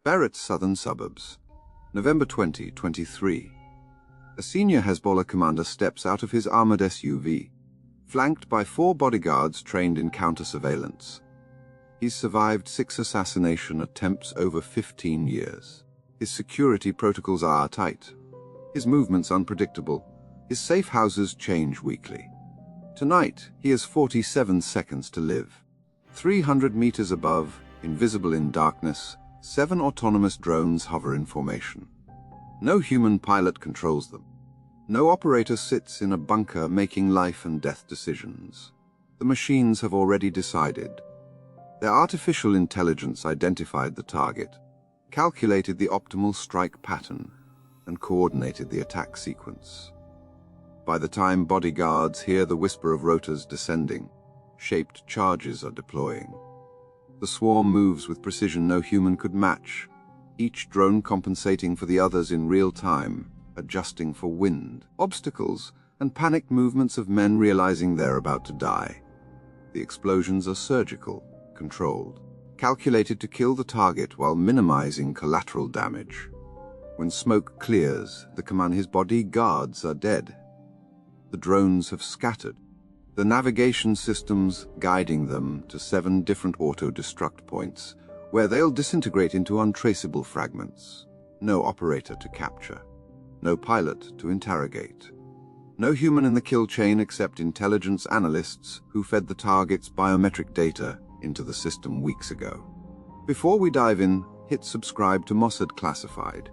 Beirut's southern suburbs, November 2023. A senior Hezbollah commander steps out of his armored SUV, flanked by 4 bodyguards trained in counter-surveillance. He's survived 6 assassination attempts over 15 years. His security protocols are tight. His movements unpredictable. His safe houses change weekly. Tonight, he has 47 seconds to live. 300 meters above, invisible in darkness, 7 autonomous drones hover in formation. No human pilot controls them. No operator sits in a bunker making life and death decisions. The machines have already decided. Their artificial intelligence identified the target, calculated the optimal strike pattern, and coordinated the attack sequence. By the time bodyguards hear the whisper of rotors descending, shaped charges are deploying. The swarm moves with precision no human could match, each drone compensating for the others in real time, adjusting for wind, obstacles, and panicked movements of men realizing they're about to die. The explosions are surgical, controlled, calculated to kill the target while minimizing collateral damage. When smoke clears, the command his bodyguards are dead. The drones have scattered, the navigation systems guiding them to 7 different auto-destruct points, where they'll disintegrate into untraceable fragments. No operator to capture. No pilot to interrogate. No human in the kill chain except intelligence analysts who fed the target's biometric data into the system weeks ago. Before we dive in, hit subscribe to Mossad Classified.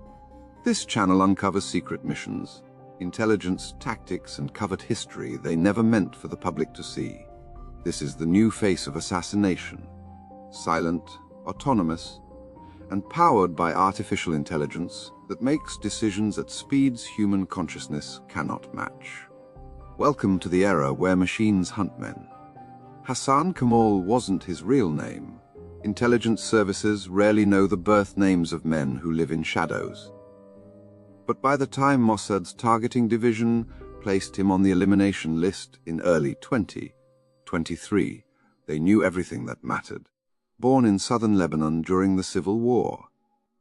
This channel uncovers secret missions, intelligence, tactics, and covert history they never meant for the public to see. This is the new face of assassination. Silent, autonomous, and powered by artificial intelligence that makes decisions at speeds human consciousness cannot match. Welcome to the era where machines hunt men. Hassan Kamal wasn't his real name. Intelligence services rarely know the birth names of men who live in shadows. But by the time Mossad's targeting division placed him on the elimination list in early 2023, they knew everything that mattered. Born in southern Lebanon during the Civil War,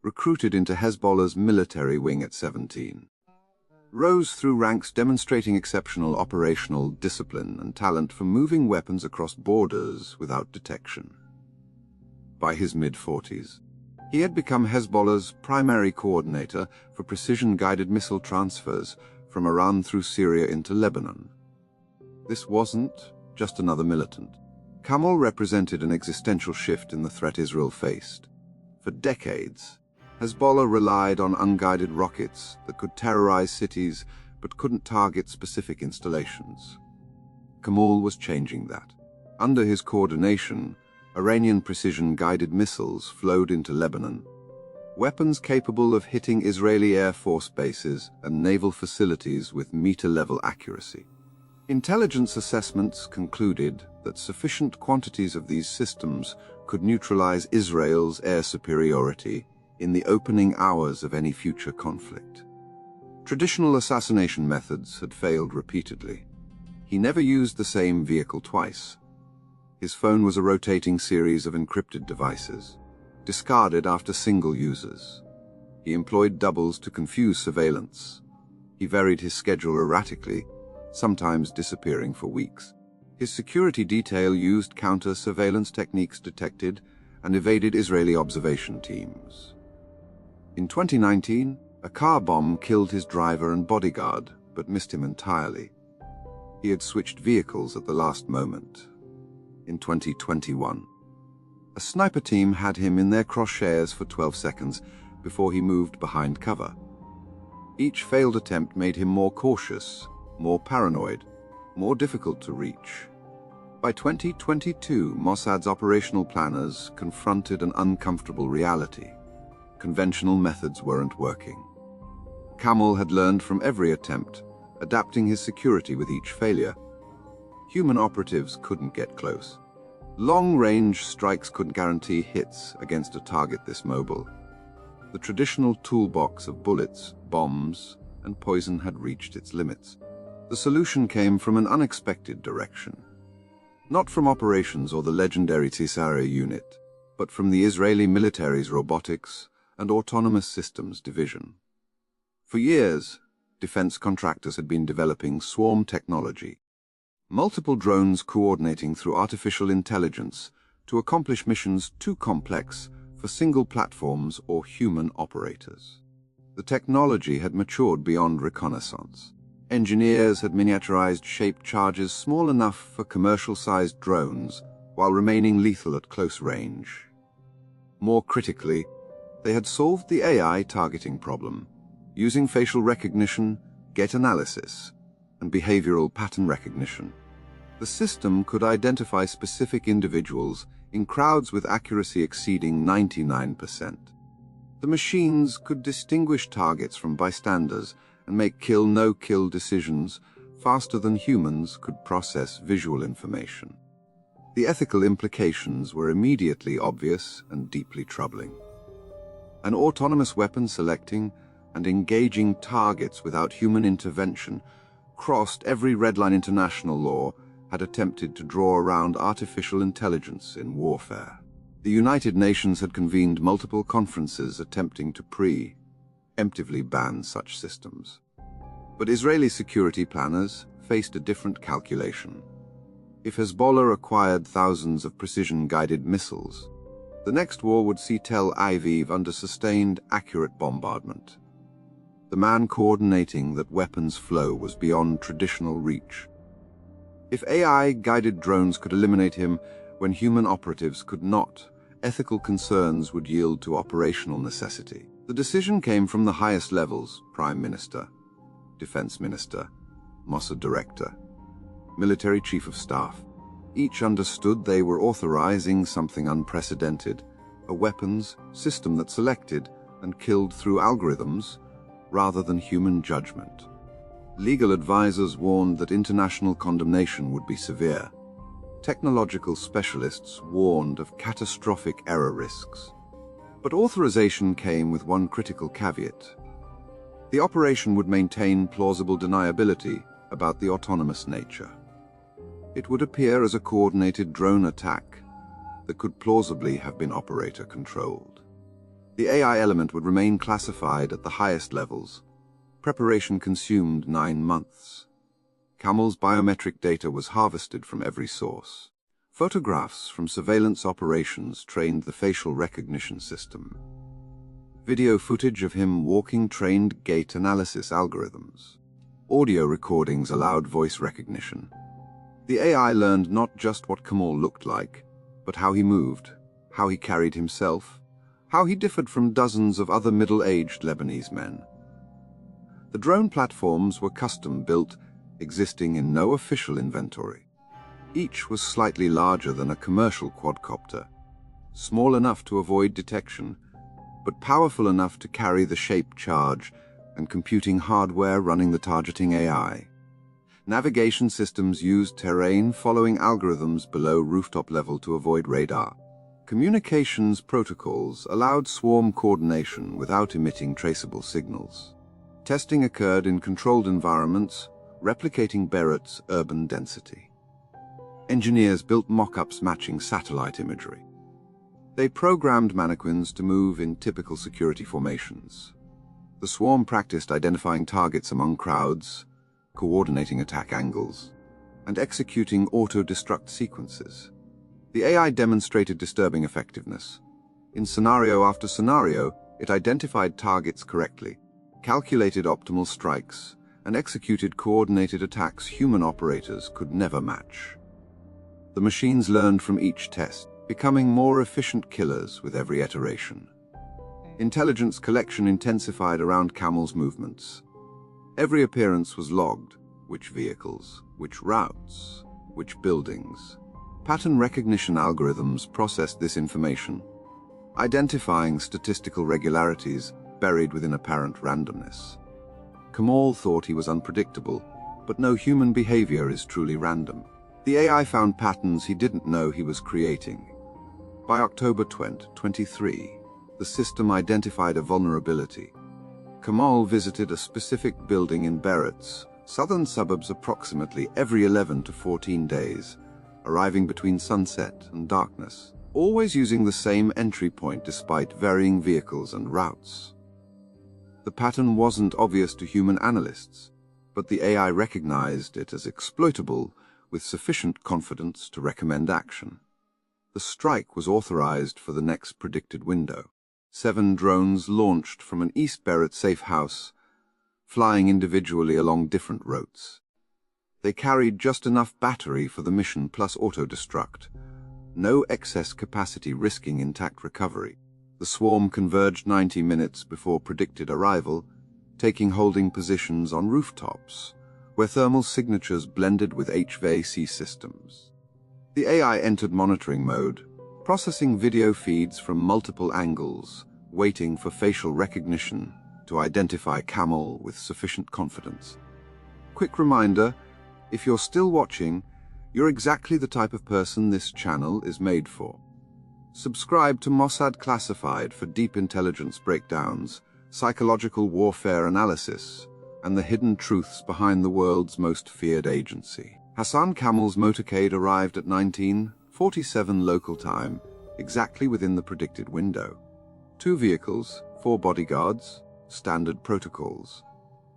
recruited into Hezbollah's military wing at 17. Rose through ranks demonstrating exceptional operational discipline and talent for moving weapons across borders without detection. By his mid-40s, he had become Hezbollah's primary coordinator for precision-guided missile transfers from Iran through Syria into Lebanon. This wasn't just another militant. Kamal represented an existential shift in the threat Israel faced. For decades, Hezbollah relied on unguided rockets that could terrorize cities but couldn't target specific installations. Kamal was changing that. Under his coordination, Iranian precision-guided missiles flowed into Lebanon, weapons capable of hitting Israeli Air Force bases and naval facilities with meter-level accuracy. Intelligence assessments concluded that sufficient quantities of these systems could neutralize Israel's air superiority in the opening hours of any future conflict. Traditional assassination methods had failed repeatedly. He never used the same vehicle twice. His phone was a rotating series of encrypted devices, discarded after single uses. He employed doubles to confuse surveillance. He varied his schedule erratically, sometimes disappearing for weeks. His security detail used counter-surveillance techniques detected and evaded Israeli observation teams. In 2019, a car bomb killed his driver and bodyguard, but missed him entirely. He had switched vehicles at the last moment. In 2021, a sniper team had him in their crosshairs for 12 seconds before he moved behind cover. Each failed attempt made him more cautious, more paranoid, more difficult to reach. By 2022, Mossad's operational planners confronted an uncomfortable reality. Conventional methods weren't working. Kamal had learned from every attempt, adapting his security with each failure. Human operatives couldn't get close. Long-range strikes couldn't guarantee hits against a target this mobile. The traditional toolbox of bullets, bombs, and poison had reached its limits. The solution came from an unexpected direction. Not from operations or the legendary Tsara unit, but from the Israeli military's robotics, and Autonomous Systems Division. For years, defense contractors had been developing swarm technology, multiple drones coordinating through artificial intelligence to accomplish missions too complex for single platforms or human operators. The technology had matured beyond reconnaissance. Engineers had miniaturized shaped charges small enough for commercial-sized drones while remaining lethal at close range. More critically, they had solved the AI targeting problem, using facial recognition, gait analysis, and behavioral pattern recognition. The system could identify specific individuals in crowds with accuracy exceeding 99%. The machines could distinguish targets from bystanders and make kill-no-kill decisions faster than humans could process visual information. The ethical implications were immediately obvious and deeply troubling. An autonomous weapon selecting and engaging targets without human intervention crossed every red line international law had attempted to draw around artificial intelligence in warfare. The United Nations had convened multiple conferences attempting to preemptively ban such systems. But Israeli security planners faced a different calculation. If Hezbollah acquired thousands of precision-guided missiles, the next war would see Tel Aviv under sustained, accurate bombardment. The man coordinating that weapons flow was beyond traditional reach. If AI-guided drones could eliminate him when human operatives could not, ethical concerns would yield to operational necessity. The decision came from the highest levels: Prime Minister, Defense Minister, Mossad Director, Military Chief of Staff. Each understood they were authorizing something unprecedented, a weapons system that selected and killed through algorithms rather than human judgment. Legal advisors warned that international condemnation would be severe. Technological specialists warned of catastrophic error risks. But authorization came with one critical caveat. The operation would maintain plausible deniability about the autonomous nature. It would appear as a coordinated drone attack that could plausibly have been operator-controlled. The AI element would remain classified at the highest levels. Preparation consumed 9 months. Camel's biometric data was harvested from every source. Photographs from surveillance operations trained the facial recognition system. Video footage of him walking trained gait analysis algorithms. Audio recordings allowed voice recognition. The AI learned not just what Kamal looked like, but how he moved, how he carried himself, how he differed from dozens of other middle-aged Lebanese men. The drone platforms were custom-built, existing in no official inventory. Each was slightly larger than a commercial quadcopter, small enough to avoid detection, but powerful enough to carry the shape charge and computing hardware running the targeting AI. Navigation systems used terrain-following algorithms below rooftop level to avoid radar. Communications protocols allowed swarm coordination without emitting traceable signals. Testing occurred in controlled environments, replicating Beirut's urban density. Engineers built mock-ups matching satellite imagery. They programmed mannequins to move in typical security formations. The swarm practiced identifying targets among crowds, coordinating attack angles, and executing auto-destruct sequences. The AI demonstrated disturbing effectiveness. In scenario after scenario, it identified targets correctly, calculated optimal strikes, and executed coordinated attacks human operators could never match. The machines learned from each test, becoming more efficient killers with every iteration. Intelligence collection intensified around Camel's movements. Every appearance was logged: which vehicles, which routes, which buildings. Pattern recognition algorithms processed this information, identifying statistical regularities buried within apparent randomness. Kamal thought he was unpredictable, but no human behavior is truly random. The AI found patterns he didn't know he was creating. By October 2023, the system identified a vulnerability. Kamal visited a specific building in Beirut's southern suburbs approximately every 11 to 14 days, arriving between sunset and darkness. always using the same entry point despite varying vehicles and routes. The pattern wasn't obvious to human analysts, but the AI recognized it as exploitable with sufficient confidence to recommend action. The strike was authorized for the next predicted window. 7 drones launched from an East Beirut safe house, flying individually along different routes. They carried just enough battery for the mission plus auto-destruct, no excess capacity risking intact recovery. The swarm converged 90 minutes before predicted arrival, taking holding positions on rooftops, where thermal signatures blended with HVAC systems. The AI entered monitoring mode, processing video feeds from multiple angles, waiting for facial recognition to identify Camel with sufficient confidence. Quick reminder, if you're still watching, you're exactly the type of person this channel is made for. Subscribe to Mossad Classified for deep intelligence breakdowns, psychological warfare analysis, and the hidden truths behind the world's most feared agency. Hassan Camel's motorcade arrived at 19:47 local time, exactly within the predicted window. 2 vehicles, 4 bodyguards, standard protocols.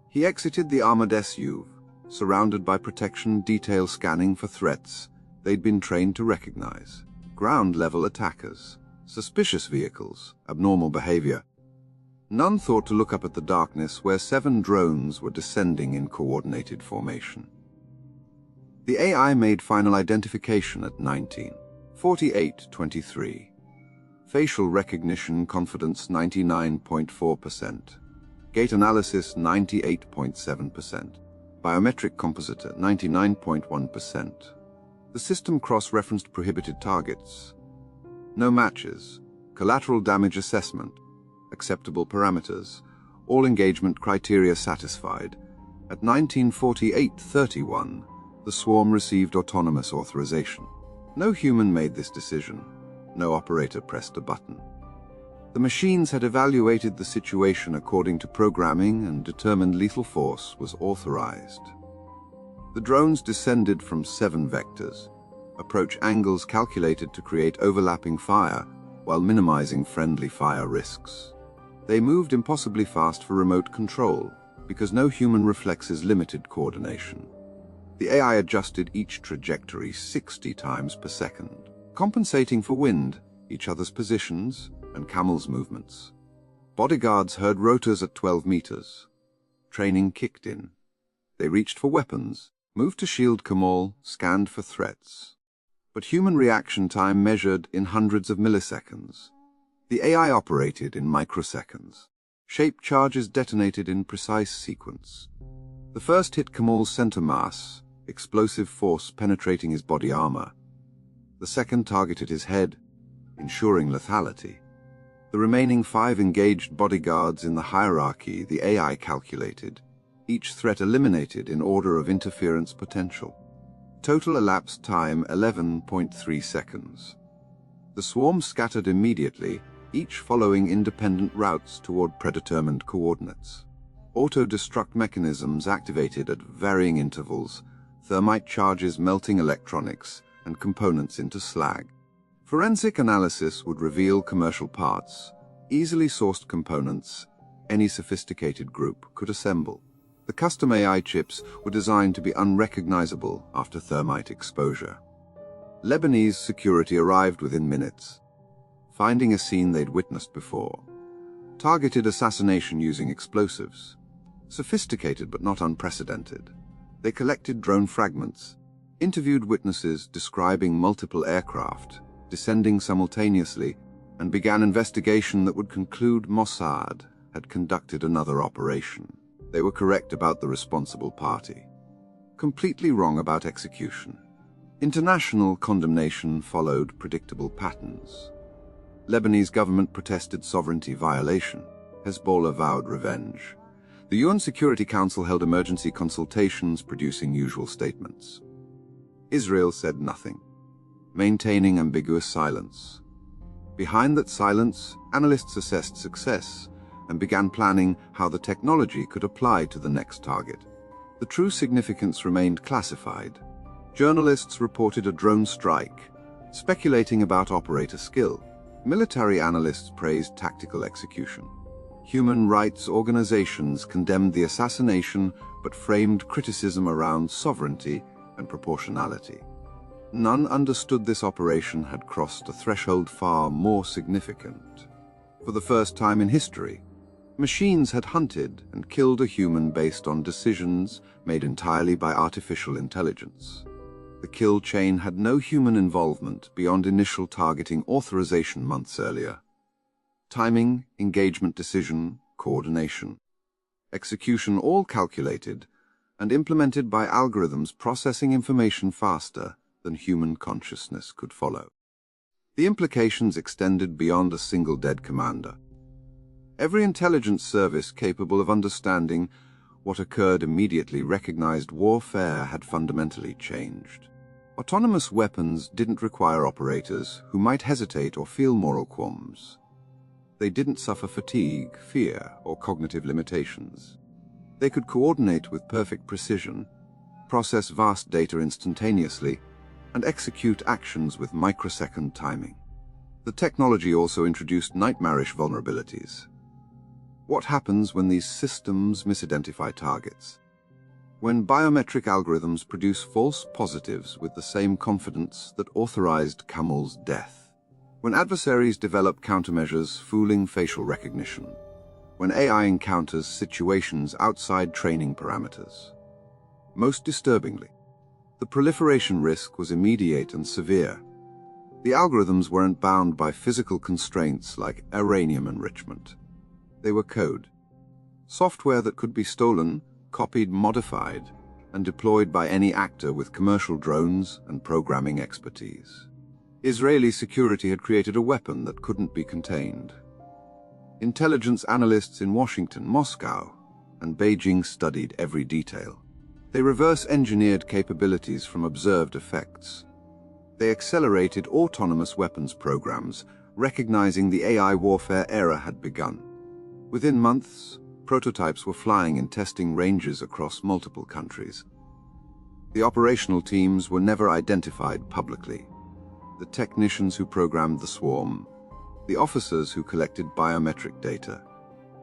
He exited the armored SUV, surrounded by protection detail scanning for threats they'd been trained to recognize. Ground-level attackers, suspicious vehicles, abnormal behavior. None thought to look up at the darkness where 7 drones were descending in coordinated formation. The AI made final identification at 19:48:23. Facial recognition confidence 99.4%. Gait analysis 98.7%. Biometric composite at 99.1%. The system cross-referenced prohibited targets. No matches. Collateral damage assessment. Acceptable parameters. All engagement criteria satisfied. At 19:48:31, the swarm received autonomous authorization. No human made this decision. No operator pressed a button. The machines had evaluated the situation according to programming and determined lethal force was authorized. The drones descended from 7 vectors, approach angles calculated to create overlapping fire while minimizing friendly fire risks. They moved impossibly fast for remote control because no human reflexes limited coordination. The AI adjusted each trajectory 60 times per second, compensating for wind, each other's positions, and Camel's movements. Bodyguards heard rotors at 12 meters. Training kicked in. They reached for weapons, moved to shield Camel, scanned for threats. But human reaction time measured in hundreds of milliseconds. The AI operated in microseconds. Shaped charges detonated in precise sequence. The first hit Camel's center mass, explosive force penetrating his body armor. The second targeted his head, ensuring lethality. The remaining 5 engaged bodyguards in the hierarchy the AI calculated, each threat eliminated in order of interference potential. Total elapsed time 11.3 seconds. The swarm scattered immediately, each following independent routes toward predetermined coordinates. Auto-destruct mechanisms activated at varying intervals, thermite charges melting electronics and components into slag. Forensic analysis would reveal commercial parts, easily sourced components any sophisticated group could assemble. The custom AI chips were designed to be unrecognizable after thermite exposure. Lebanese security arrived within minutes, finding a scene they'd witnessed before. Targeted assassination using explosives. Sophisticated but not unprecedented. They collected drone fragments, interviewed witnesses describing multiple aircraft descending simultaneously, and began investigation that would conclude Mossad had conducted another operation. They were correct about the responsible party. Completely wrong about execution. International condemnation followed predictable patterns. Lebanese government protested sovereignty violation. Hezbollah vowed revenge. The UN Security Council held emergency consultations producing usual statements. Israel said nothing, maintaining ambiguous silence. Behind that silence, analysts assessed success and began planning how the technology could apply to the next target. The true significance remained classified. Journalists reported a drone strike, Speculating about operator skill, military analysts praised tactical execution. Human rights organizations condemned the assassination but framed criticism around sovereignty and proportionality. None understood this operation had crossed a threshold far more significant. For the first time in history, machines had hunted and killed a human based on decisions made entirely by artificial intelligence. The kill chain had no human involvement beyond initial targeting authorization months earlier. Timing, engagement decision, coordination. Execution all calculated and implemented by algorithms processing information faster than human consciousness could follow. The implications extended beyond a single dead commander. Every intelligence service capable of understanding what occurred immediately recognized warfare had fundamentally changed. Autonomous weapons didn't require operators who might hesitate or feel moral qualms. They didn't suffer fatigue, fear, or cognitive limitations. They could coordinate with perfect precision, process vast data instantaneously, and execute actions with microsecond timing. The technology also introduced nightmarish vulnerabilities. What happens when these systems misidentify targets? When biometric algorithms produce false positives with the same confidence that authorized Kamal's death? When adversaries develop countermeasures fooling facial recognition? When AI encounters situations outside training parameters? Most disturbingly, the proliferation risk was immediate and severe. The algorithms weren't bound by physical constraints like uranium enrichment. They were code. Software that could be stolen, copied, modified, and deployed by any actor with commercial drones and programming expertise. Israeli security had created a weapon that couldn't be contained. Intelligence analysts in Washington, Moscow, and Beijing studied every detail. They reverse-engineered capabilities from observed effects. They accelerated autonomous weapons programs, recognizing the AI warfare era had begun. Within months, prototypes were flying in testing ranges across multiple countries. The operational teams were never identified publicly. The technicians who programmed the swarm, the officers who collected biometric data,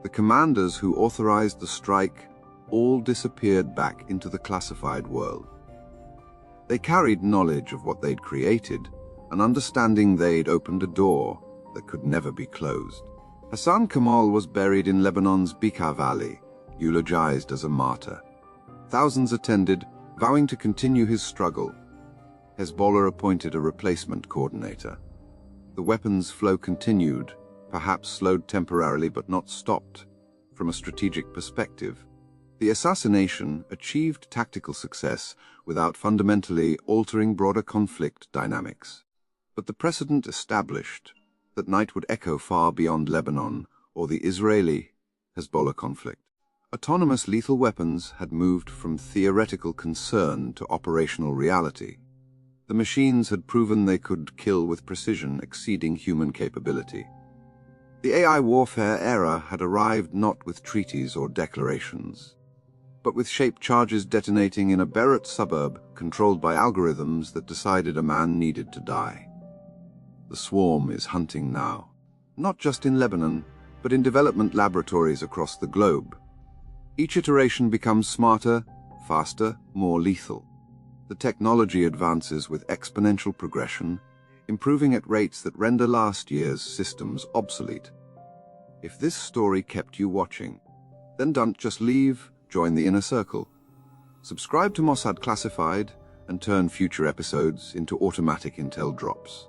the commanders who authorized the strike, all disappeared back into the classified world. They carried knowledge of what they'd created, an understanding they'd opened a door that could never be closed. Hassan Kamal was buried in Lebanon's Bekaa Valley, eulogized as a martyr. Thousands attended, vowing to continue his struggle. Hezbollah appointed a replacement coordinator. The weapons flow continued, perhaps slowed temporarily but not stopped. From a strategic perspective, the assassination achieved tactical success without fundamentally altering broader conflict dynamics. But the precedent established that night would echo far beyond Lebanon or the Israeli-Hezbollah conflict. Autonomous lethal weapons had moved from theoretical concern to operational reality. The machines had proven they could kill with precision exceeding human capability. The AI warfare era had arrived not with treaties or declarations, but with shaped charges detonating in a Beirut suburb controlled by algorithms that decided a man needed to die. The swarm is hunting now, not just in Lebanon, but in development laboratories across the globe. Each iteration becomes smarter, faster, more lethal. The technology advances with exponential progression, improving at rates that render last year's systems obsolete. If this story kept you watching, then don't just leave, join the inner circle. Subscribe to Mossad Classified and turn future episodes into automatic intel drops.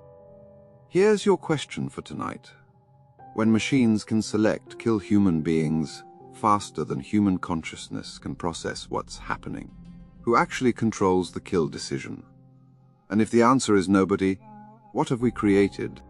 Here's your question for tonight. When machines can select kill human beings faster than human consciousness can process what's happening, who actually controls the kill decision? And if the answer is nobody, what have we created?